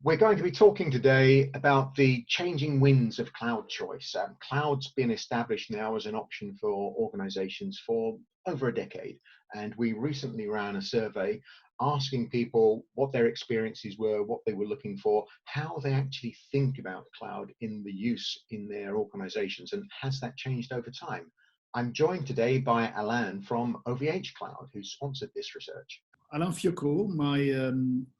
We're going to be talking today about the changing winds of cloud choice. Cloud's been established now as an option for organizations for over a decade. And we recently ran a survey asking people what their experiences were, what they were looking for, how they actually think about cloud in the use in their organizations, and has that changed over time? I'm joined today by Alain from OVHcloud, who sponsored this research. Alain Fiocco.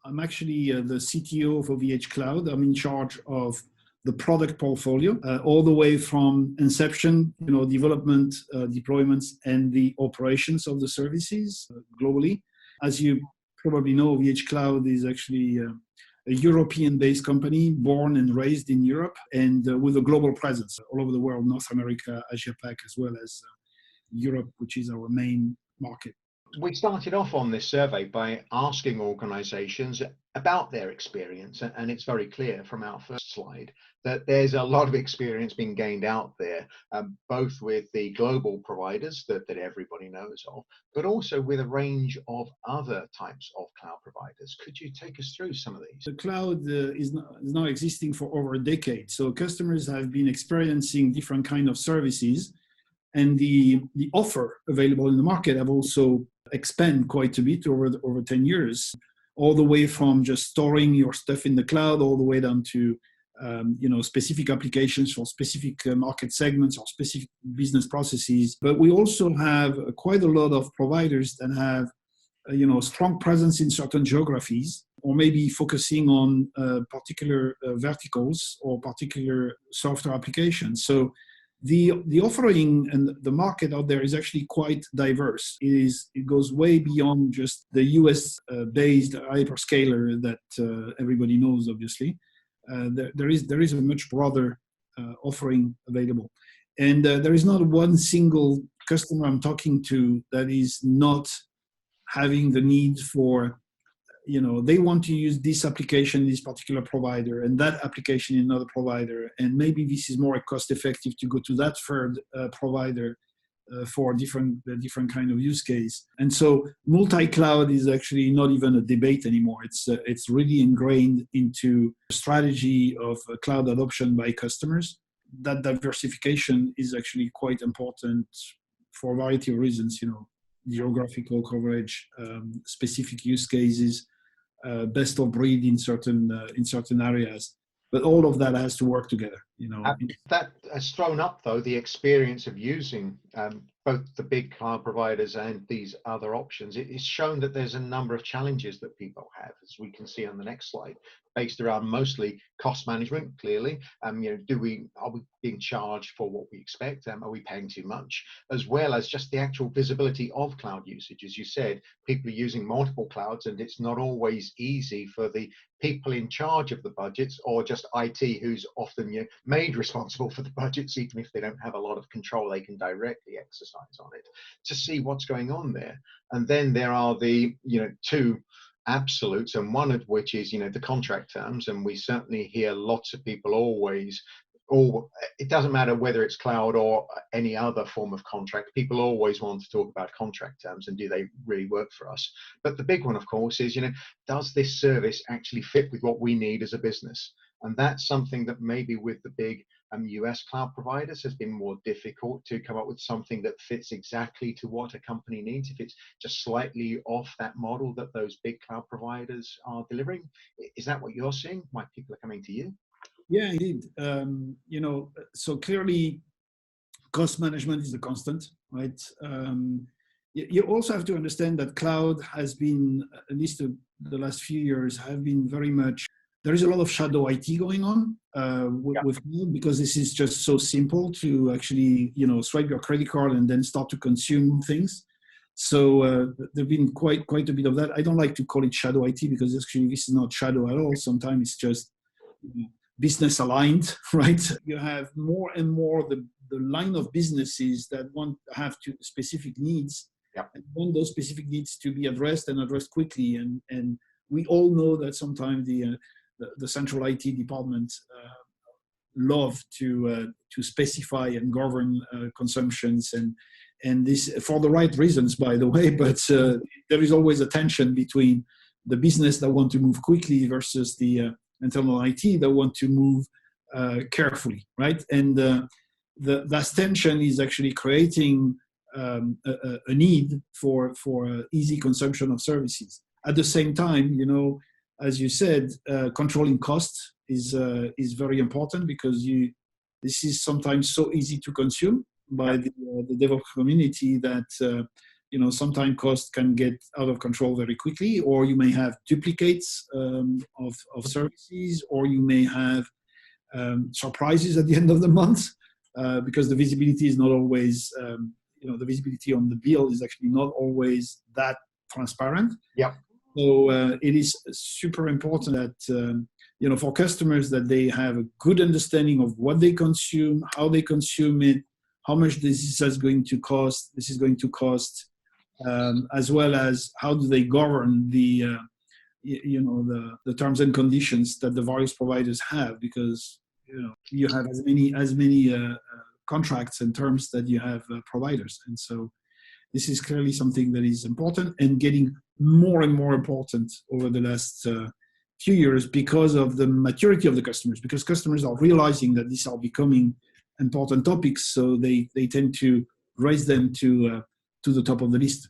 I'm actually the CTO of OVHcloud. I'm in charge of the product portfolio, all the way from inception, development, deployments, and the operations of the services globally. As you probably know, OVHcloud is actually a European-based company, born and raised in Europe, and with a global presence all over the world, North America, Asia-Pac, as well as Europe, which is our main market. We started off on this survey by asking organizations about their experience, and it's very clear from our first slide that there's a lot of experience being gained out there, both with the global providers that everybody knows of, but also with a range of other types of cloud providers. Could you take us through some of these? The cloud is now existing for over a decade, so customers have been experiencing different kinds of services, and the offer available in the market have also expand quite a bit over 10 years, all the way from just storing your stuff in the cloud, all the way down to specific applications for specific market segments or specific business processes. But we also have quite a lot of providers that have strong presence in certain geographies, or maybe focusing on particular verticals or particular software applications. So the offering and the market out there is actually quite diverse. It goes way beyond just the US-based hyperscaler that everybody knows, obviously. There is a much broader offering available. And there is not one single customer I'm talking to that is not having the need for, they want to use this application, this particular provider, and that application in another provider. And maybe this is more cost effective to go to that third provider for different kind of use case. And so multi-cloud is actually not even a debate anymore. It's really ingrained into the strategy of cloud adoption by customers. That diversification is actually quite important for a variety of reasons, geographical coverage, specific use cases, best of breed in certain areas, but all of that has to work together. That has thrown up, though, the experience of using both the big cloud providers and these other options. It's shown that there's a number of challenges that people have, as we can see on the next slide, based around mostly cost management. Clearly, are we being charged for what we expect? Are we paying too much? As well as just the actual visibility of cloud usage. As you said, people are using multiple clouds, and it's not always easy for the people in charge of the budgets, or just IT, who's often made responsible for the budgets, even if they don't have a lot of control, they can directly exercise on it, to see what's going on there. And then there are the two absolutes, and one of which is the contract terms. And we certainly hear lots of people always, it doesn't matter whether it's cloud or any other form of contract, people always want to talk about contract terms and do they really work for us. But the big one, of course, is does this service actually fit with what we need as a business? And that's something that maybe with the big US cloud providers has been more difficult to come up with something that fits exactly to what a company needs, if it's just slightly off that model that those big cloud providers are delivering. Is that what you're seeing? Why people are coming to you? Yeah, indeed. So clearly cost management is a constant, right? You also have to understand that cloud has been, at least the last few years, have been very much, there is a lot of shadow IT going on with cloud, because this is just so simple to actually, swipe your credit card and then start to consume things. So there's been quite a bit of that. I don't like to call it shadow IT, because actually this is not shadow at all. Sometimes it's just business aligned, right? You have more and more the line of businesses that want to have specific needs, and want those specific needs to be addressed and addressed quickly. And we all know that sometimes the central IT department love to specify and govern consumptions, and this for the right reasons, by the way. But there is always a tension between the business that want to move quickly versus the internal IT that want to move carefully, right? And that tension is actually creating a need for easy consumption of services. At the same time, as you said, controlling costs is very important, because this is sometimes so easy to consume by the DevOps community that sometimes costs can get out of control very quickly, or you may have duplicates of services, or you may have surprises at the end of the month, because the visibility is not always, the visibility on the bill is actually not always that transparent. Yeah. So it is super important that, for customers, that they have a good understanding of what they consume, how they consume it, how much this is going to cost, as well as how do they govern the terms and conditions that the various providers have, because you have as many contracts and terms that you have providers, and so this is clearly something that is important and getting more and more important over the last few years because of the maturity of the customers, because customers are realizing that these are becoming important topics, so they tend to raise them to the top of the list.